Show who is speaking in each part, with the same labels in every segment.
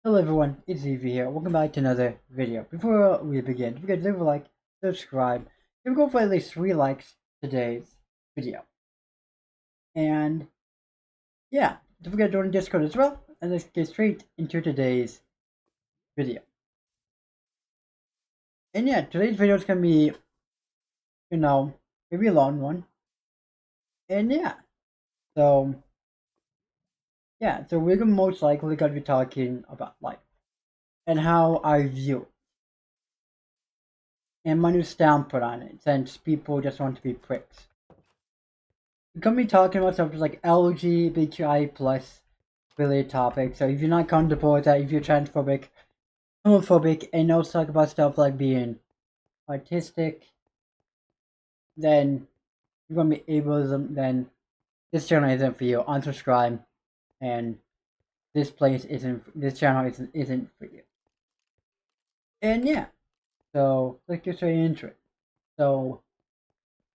Speaker 1: Hello everyone, it's Evie here. Welcome back to another video. Before we begin, don't forget to leave a like, subscribe. We'll go for at least 3 likes today's video. And yeah, don't forget to join Discord as well. And let's get straight into today's video. And yeah, today's video is gonna be, maybe a long one. And so so we're gonna most likely gonna be talking about life and how I view it. And my new standpoint on it, since people just want to be pricks. We're gonna be talking about stuff like LGBTQIA plus related topics. So if you're not comfortable with that, if you're transphobic, homophobic, and also talk about stuff like being autistic, then you're gonna be ableism. Then this channel isn't for you. Unsubscribe, and this channel isn't for you. And so let's get straight into it. So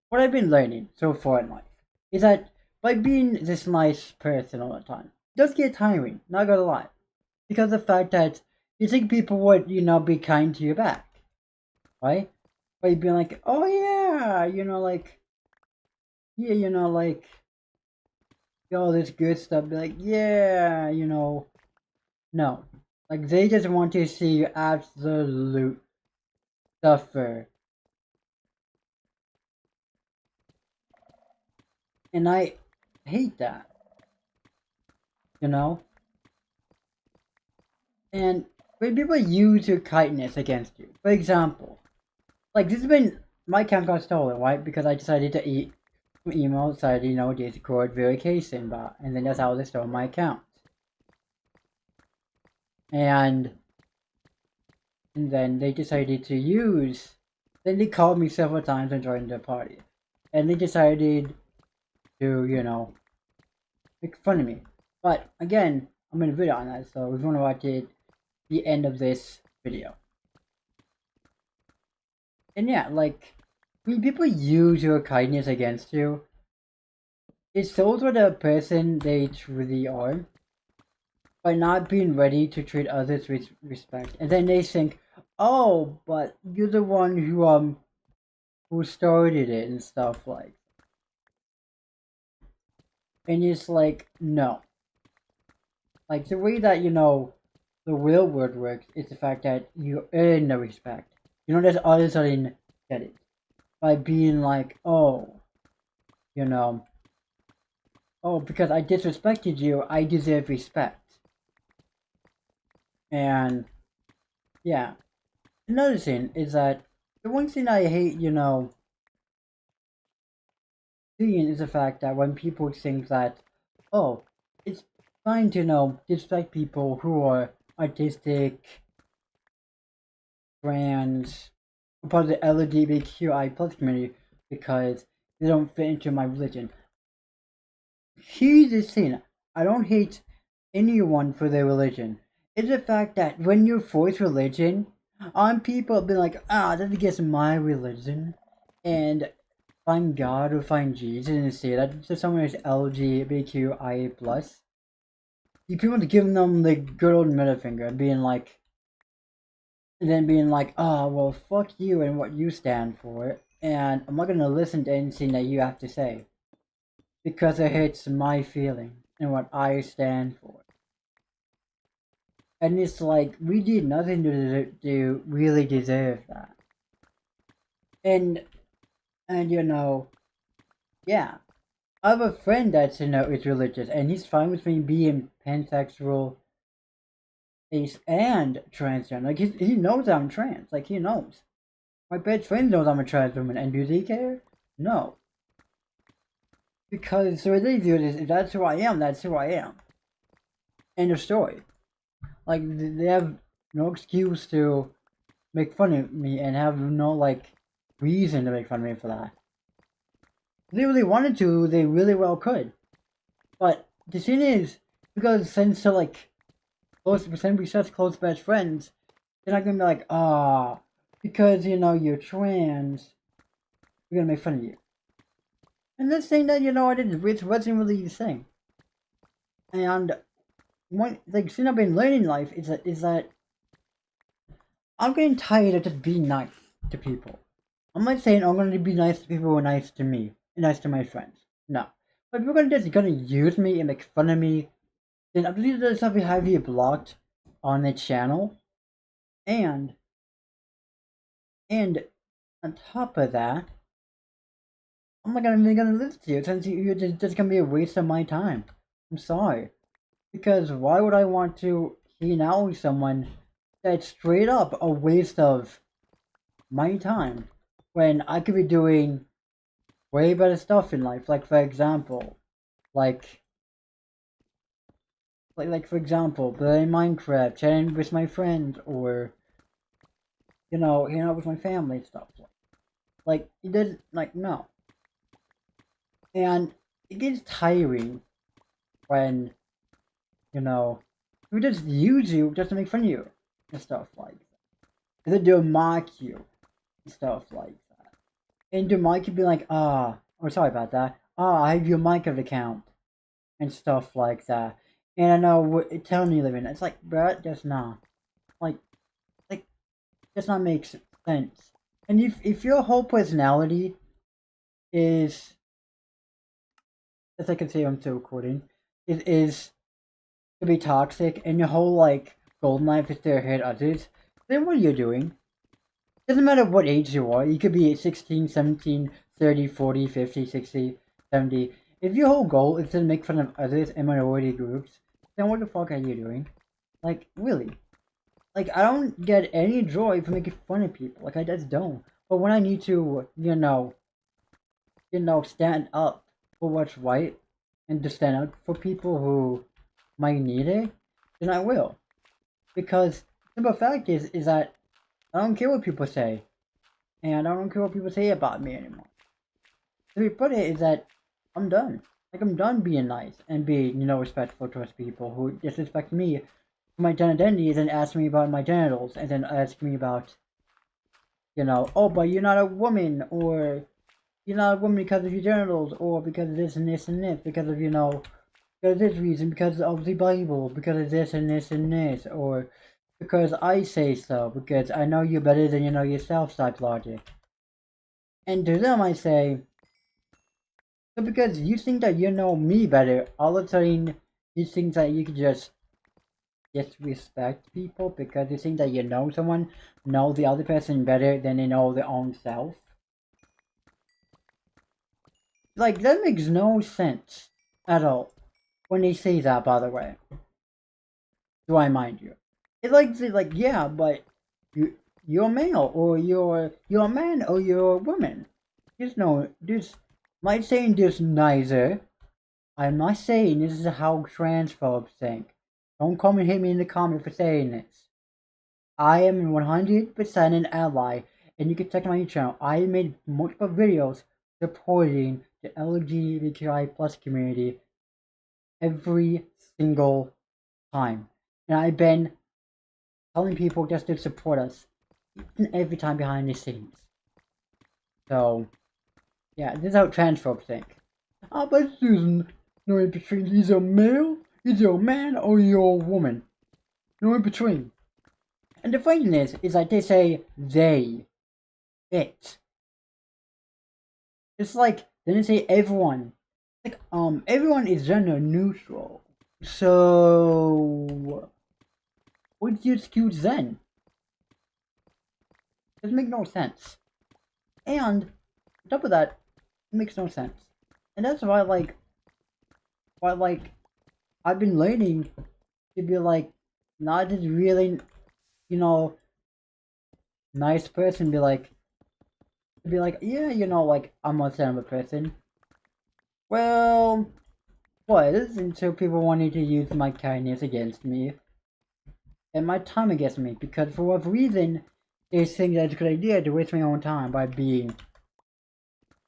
Speaker 1: what I've been learning so far in life is that by being this nice person all the time, it does get tiring, not gonna lie. Because of the fact that you think people would, be kind to you back, right? By being like, oh yeah, all this good stuff, be like, yeah, no. Like, they just want to see you absolute suffer. And I hate that, you know? And when people use your kindness against you, for example, like this has been my account got stolen, right? Because I decided to eat email, decided, Discord verification bot, and then that's how they stole my account. And then they decided to use. Then they called me several times and joined the party, and they decided to, make fun of me. But again, I'm in a video on that, so if you want to watch it, the end of this video. And like, when people use your kindness against you, it shows what a person they truly are by not being ready to treat others with respect. And then they think, oh, but you're the one who started it and stuff like. And it's like, no. Like the way that the real world works is the fact that you earn the respect. You don't just all of a sudden get it by being like, oh, you know, oh, because I disrespected you, I deserve respect. And another thing is that the one thing I hate, seeing is the fact that when people think that, oh, it's fine to disrespect people who are autistic, trans, part of the LGBTQI plus community because they don't fit into my religion. Here's the thing: I don't hate anyone for their religion. It's the fact that when you force religion on people, be like, that's against my religion, and find God or find Jesus and say that to someone who's LGBTQIA plus. You people giving them the good old middle finger, being like, and then being like, oh well, fuck you and what you stand for, and I'm not gonna listen to anything that you have to say because it hurts my feeling and what I stand for. And it's like, we did nothing to really deserve that. And yeah. I have a friend that's, is religious, and he's fine with me being pansexual, ace, and transgender. Like, he knows I'm trans. Like, he knows. My best friend knows I'm a trans woman, and does he care? No. Because the way they view it is, if that's who I am, that's who I am. End of story. Like, they have no excuse to make fun of me and have no, reason to make fun of me for that. If they really wanted to, they really well could. But the thing is, because since they're since we're such close best friends, they're not gonna be like, because you're trans, we're gonna make fun of you. And this thing that I did, which wasn't really the thing. And one like since I've been learning life is that I'm getting tired of just being nice to people. I'm not saying I'm gonna be nice to people who are nice to me and nice to my friends. No. But if you're gonna use me and make fun of me, then I believe there's something heavily blocked on the channel. And and on top of that, I'm not gonna listen to you since you're just gonna be a waste of my time. I'm sorry. Because why would I want to hang out with someone that's straight up a waste of my time when I could be doing way better stuff in life? Like for example, like for example, playing Minecraft, chatting with my friends, or hanging out with my family and stuff. Like it does no. And it gets tiring when, you know, who just use you just to make fun of you and stuff like that. And then they'll mock you and stuff like that. And the mic could be like, oh sorry about that. I have your Minecraft account and stuff like that. And I know what town you live in. It's like, bruh, that's not like does not make sense. And if your whole personality is, as I can say I'm still recording, is to be toxic and your whole golden life is to hurt others, then what are you doing? Doesn't matter what age you are. You could be 16, 17, 30, 40, 50, 60, 70. If your whole goal is to make fun of others and minority groups, then what the fuck are you doing? Like, really? Like, I don't get any joy from making fun of people. Like, I just don't. But when I need to, stand up for what's right and to stand up for people who might need it, then I will. Because the simple fact is that I don't care what people say. And I don't care what people say about me anymore. The way to put it is that I'm done. Like, I'm done being nice and being, respectful towards people who disrespect me for my gender identities and ask me about my genitals and then ask me about, oh, but you're not a woman, or you're not a woman because of your genitals, or because of this and this and this, because of, because of this reason, because of the Bible, because of this and this and this, or because I say so, because I know you better than you know yourself type logic. And to them I say, so because you think that you know me better, all of a sudden you think that you can just disrespect people because you think that you know someone, know the other person better than they know their own self? Like, that makes no sense at all when they say that, by the way. Do I mind you? It's like yeah, but you're male, or you're a man, or you're a woman. There's my saying there's neither. I'm not saying this is how transphobes think. Don't come and hit me in the comment for saying this. I am 100% an ally, and you can check my channel. I made multiple videos supporting the LGBTQI plus community every single time. And I've been telling people just to support us every time behind the scenes. So, yeah, this is how transphobes think. But Susan, no in between. He's a male, he's a man, or you're a woman. No in between. And the thing is like they say they, it. It's like, then they say everyone. Like, everyone is gender neutral. So, what's the excuse then? Doesn't make no sense. And, on top of that, it makes no sense. And that's why I've been learning to be not just really, nice person, yeah, I'm not saying I'm a person. Well, was until people wanted to use my kindness against me and my time against me, because for what reason they think that's a good idea to waste my own time by being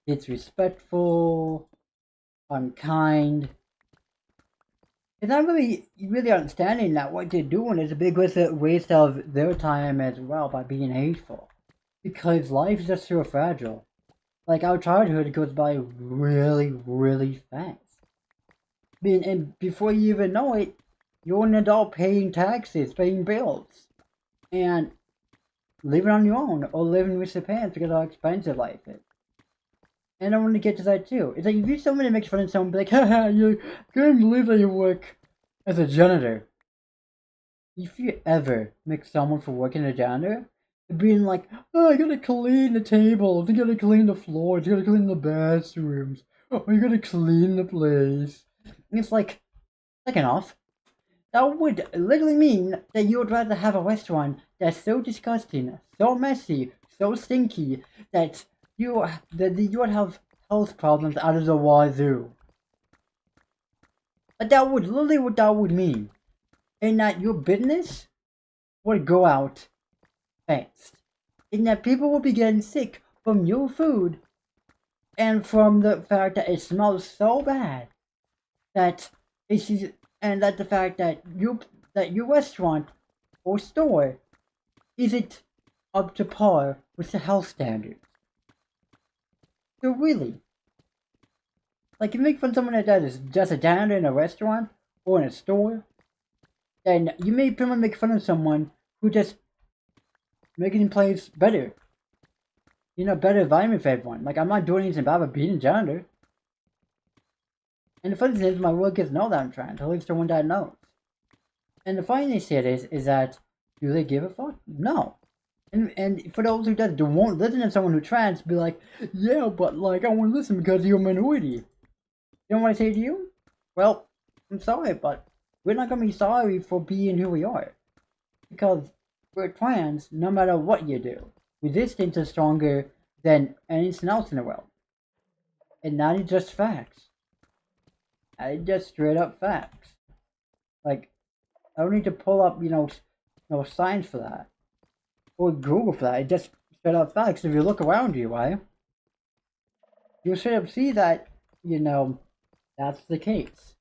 Speaker 1: disrespectful, unkind. It's not really understanding that what they're doing is a big waste of their time as well by being hateful. Because life is just so fragile. Like, our childhood goes by really, really fast. And before you even know it, You're an adult paying taxes, paying bills, and living on your own or living with your parents because of how expensive life is. And I want to get to that too. It's like if you somebody makes fun of someone, be like, haha, you can't believe that you work as a janitor. If you ever make someone for working as a janitor, being like, oh, I gotta clean the tables, I gotta clean the floors, I gotta clean the bathrooms, oh, I gotta clean the place. And it's like, second off, that would literally mean that you would rather have a restaurant that's so disgusting, so messy, so stinky that you would have health problems out of the wazoo. But that would literally what that would mean, and that your business would go out fast, and that people will be getting sick from your food and from the fact that it smells so bad that it's and that the fact that your restaurant or store isn't up to par with the health standards. So really, like you make fun of someone that is just a janitor in a restaurant or in a store, then you may pretty much make fun of someone who just making the place better. You know, better environment for everyone. Like I'm not doing anything bad about being a janitor. And the funny thing is, my workers know that I'm trans. At least the one that knows. And the funny thing is that do they give a fuck? No. And for those who won't listen to someone who's trans, be like, yeah, but like I won't listen because you're a minority. You know what I say to you? Well, I'm sorry, but we're not gonna be sorry for being who we are, because we're trans. No matter what you do, resistance is stronger than anything else in the world, and that is just facts. It's just straight up facts. Like I don't need to pull up, no science for that. Or Google for that. It just straight up facts. If you look around you, right, you'll straight up see that, that's the case.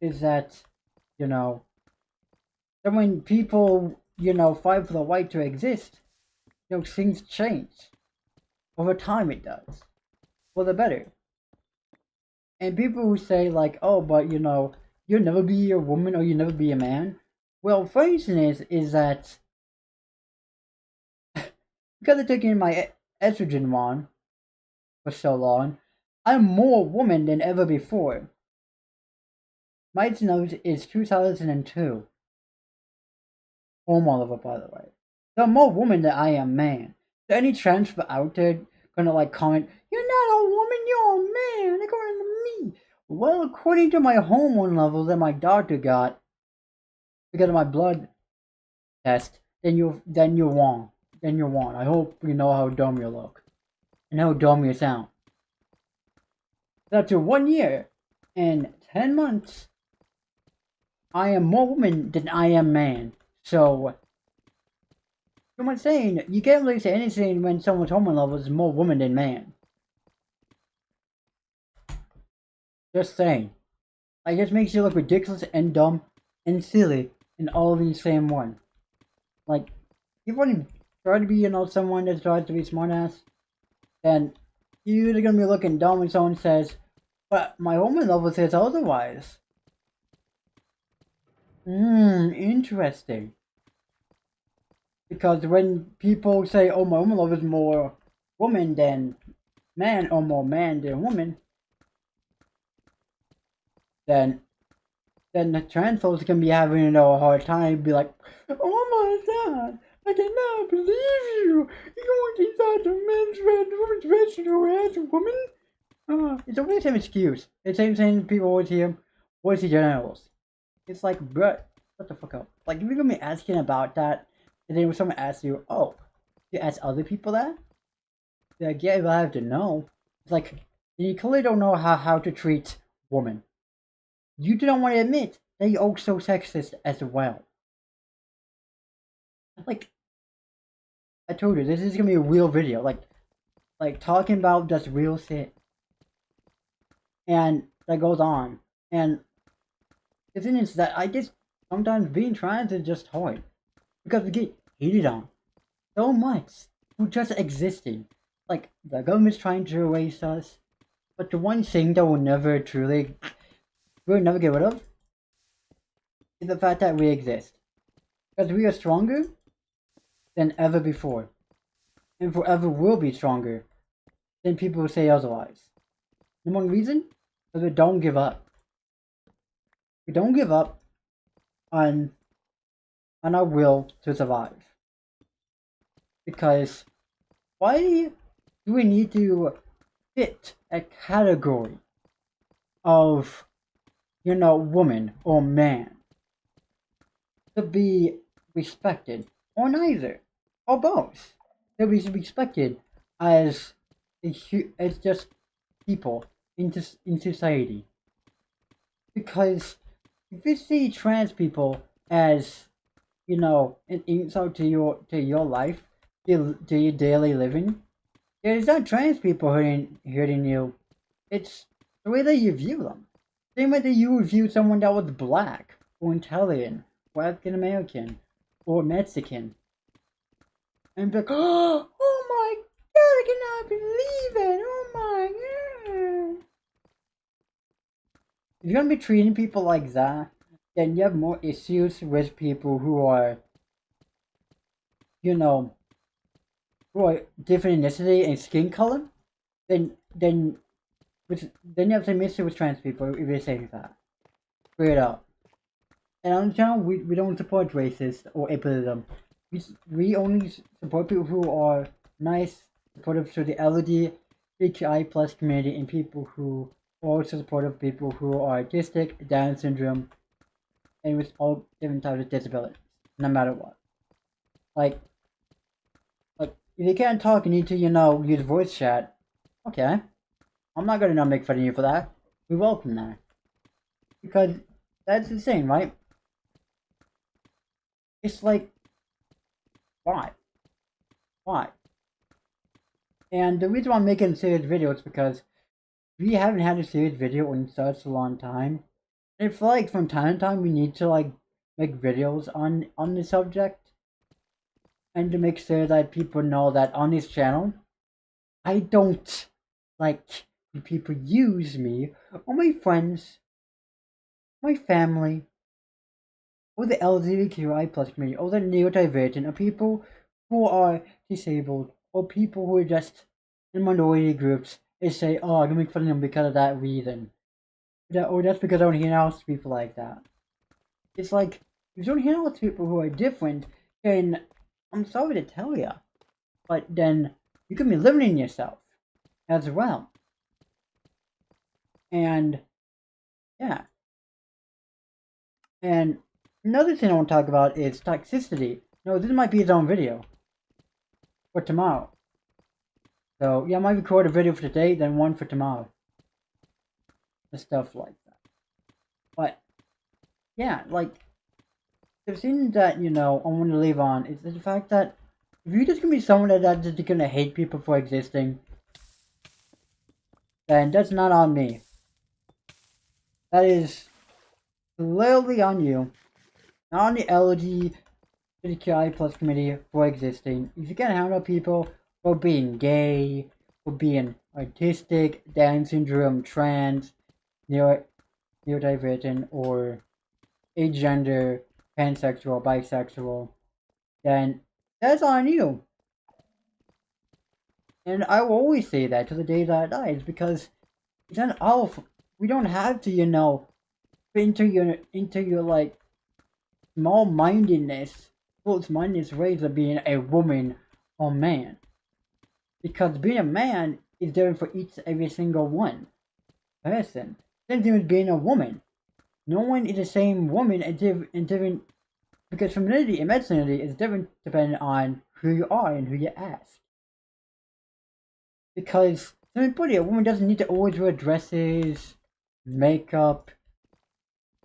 Speaker 1: Is that, that when people, fight for the right to exist, things change. Over time it does. For the better. And people who say like, oh, but you'll never be a woman or you'll never be a man. Well, funny thing is that because of taking my estrogen on for so long, I'm more woman than ever before. My nose is 2002. Hormone level, by the way. So I'm more woman than I am man. So any trans out there gonna like comment, you're not a woman, you're a man, according to me. Well, according to my hormone levels that my doctor got because of my blood test, then you're wrong. Then you're wrong. I hope you know how dumb you look and how dumb you sound. After 1 year and 10 months, I am more woman than I am man. So, someone's saying you can't really say anything when someone's hormone level is more woman than man. Just saying. It just makes you look ridiculous and dumb and silly in all of the same one. Like, if you want to try to be, someone that tries to be smart ass, then you're either gonna be looking dumb when someone says, but my hormone level says otherwise. Interesting. Because when people say, oh, my hormone level is more woman than man, or more man than woman, then the trans folks can be having a hard time, be like, oh my god, I cannot believe you! You want inside a man's red, woman's red, as a woman? It's always the same excuse. It's the same thing people always hear. What's the genitals? It's like, bruh, shut the fuck up. Like, if you're gonna be asking about that, and then when someone asks you, oh, you ask other people that? You're like, yeah, if I have to know. It's like, you clearly don't know how to treat women. You do not want to admit that you're also sexist as well. Like, I told you, this is gonna be a real video. Like talking about just real shit. And that goes on. And the thing is that I just sometimes being trans is just hard. Because we get hated on so much for just existing. Like, the government's trying to erase us. But the one thing that we'll never get rid of is the fact that we exist. Because we are stronger than ever before. And forever will be stronger than people who say otherwise. And one reason is we don't give up. We don't give up on our will to survive. Because why do we need to fit a category of, woman or man to be respected, or neither, or both? To be respected as as just people in society. Because if you see trans people as, an insult to your life, to your daily living, it's not trans people hurting you. It's the way that you view them. Same way that you would view someone that was black, or Italian, or African American, or Mexican. And be like, oh my god, I cannot believe it! Oh my god! If you're gonna be treating people like that, then you have more issues with people who are, you know, who are different ethnicity and skin color, then then you have some issue with trans people if you're saying that. Straight up. And on the channel, we don't support racist or ableism. We only support people who are nice, supportive to the LGBTQI plus community, and people who are also supportive people who are autistic, Down syndrome, and with all different types of disabilities, no matter what. Like if you can't talk, you need to, use voice chat. Okay, I'm not gonna not make fun of you for that. We welcome that. Because that's insane, right? It's like, why? Why? And the reason why I'm making a serious video is because we haven't had a serious video in such a long time. And I feel like from time to time we need to like make videos on the subject. And to make sure that people know that on this channel, I don't like when people use me or my friends, my family, or the LGBTQI plus community, or the neurodivergent, or people who are disabled, or people who are just in minority groups, and say, oh, I'm gonna make fun of them because of that reason. Or that's because I don't hang out with people like that. It's like, if you don't hang out with people who are different, then I'm sorry to tell you, but then you can be limiting yourself as well. And yeah. And another thing I want to talk about is toxicity. No, this might be its own video for tomorrow. So yeah, I might record a video for today, then one for tomorrow. And stuff like that. But yeah, like the thing that, I want to leave on is the fact that if you're just gonna be someone that's just gonna hate people for existing, then that's not on me. That is literally on you. Not on the LGBTQI plus committee for existing. If you can't handle people for being gay, for being autistic, Down syndrome, trans, neurodivergent, or agender, pansexual, bisexual, then that's on you. And I will always say that to the day that I die, is because it's not all. We don't have to, into your like small-mindedness, close-mindedness ways of being a woman or man. Because being a man is different for every single one person. Same thing with being a woman. No one is the same woman in different, because femininity and masculinity is different depending on who you are and who you ask. Because simply a woman doesn't need to always wear dresses, makeup,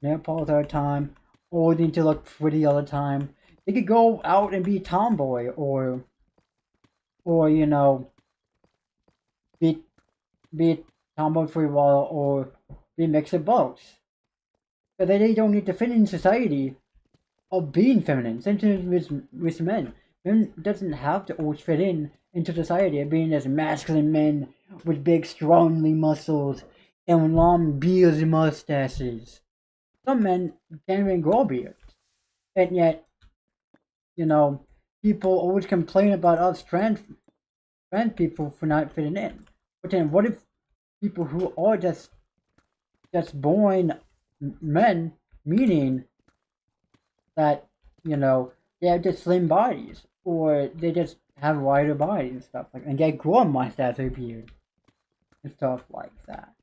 Speaker 1: nail polish all the time, or need to look pretty all the time. They could go out and be a tomboy, or be a tomboy for a while, or be a mix of both. But they don't need to fit in society of being feminine. Same thing with men. Men doesn't have to always fit into society of being as masculine men with big, strongly muscles and long beards and mustaches. some men can't even grow beards. And yet, you know, people always complain about us trans people for not fitting in. But then what if people who are just born men, meaning that, you know, they have just slim bodies, or they just have wider bodies and stuff like that, and they grow a mustache or beard and stuff like that.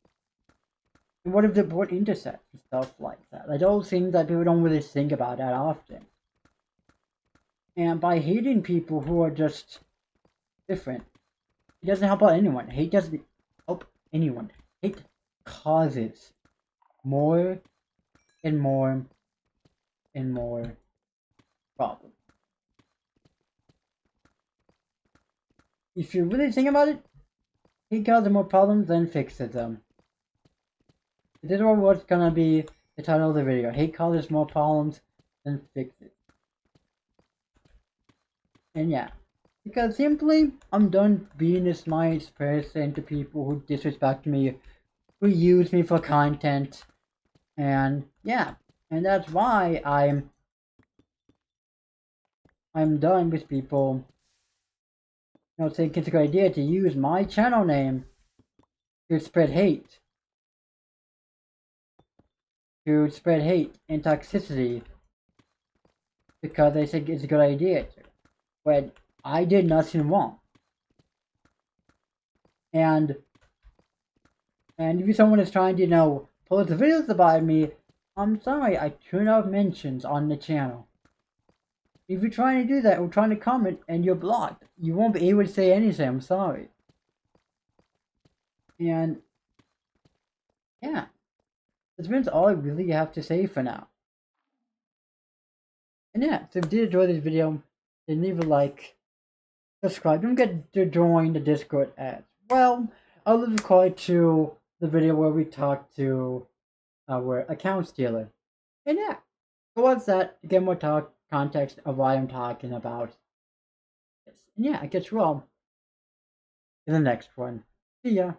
Speaker 1: And what if they're born intersex and stuff like that? Like those things that people don't really think about that often. And by hating people who are just different, it doesn't help out anyone. Hate doesn't help anyone. Hate causes more and more and more problems. If you really think about it, hate causes more problems than fixes them. This is what's gonna be the title of the video. Hate causes more problems than fixes. And yeah, because simply, I'm done being this nice person to people who disrespect me, who use me for content, and yeah, and that's why I'm done with people, you know, think it's a good idea to use my channel name to spread hate, and toxicity, because they think it's a good idea to, when I did nothing wrong. And if someone is trying to, you know, post videos about me, I'm sorry, I turn off mentions on the channel. If you're trying to do that or trying to comment and you're blocked, you won't be able to say anything. I'm sorry. And yeah, that's been all I really have to say for now. And yeah, so if you did enjoy this video, then leave a like, subscribe. Don't forget to join the Discord as well. I'll leave a card to the video where we talk to our account stealer. And yeah, so what's that? To get more context of why I'm talking about this. And yeah, I catch you all in the next one. See ya.